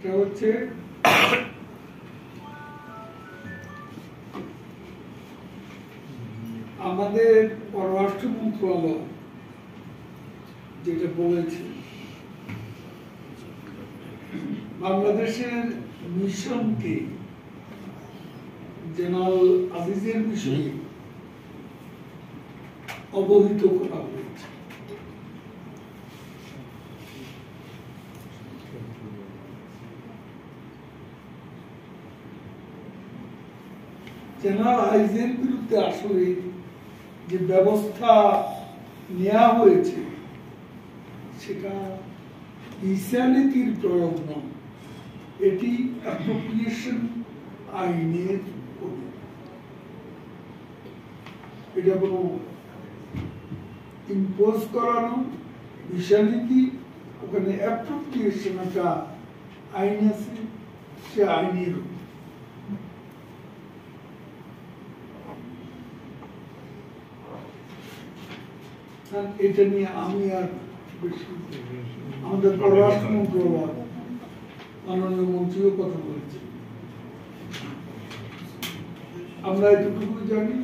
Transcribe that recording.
এটা হচ্ছে আমাদের পররাষ্ট্র মন্ত্রণালয় যেটা বলেছে বাংলাদেশের মিশনকে জেনারেল আজিজের বিষয়ে অবহিত করা হয়েছে। জেনারেল আজিজের বিরুদ্ধে আসলে যে ব্যবস্থা নেওয়া হয়েছে সেটা ভিসা নীতির প্রয়োগ নয়, এটি অ্যাপ্রোপ্রিয়েশন আইনের অধীন। এটা কোনো ইম্পোজ করানো ভিসা নীতি, ওখানে অ্যাপ্রোপ্রিয়েশন একটা আইন আছে, সে আইনের এটা নিয়ে আমি আর বেশি আমাদের পররাষ্ট্র মন্ত্রণালয় মাননীয় মন্ত্রীও কথা বলেছেন, আমরা এতটুকু জানি।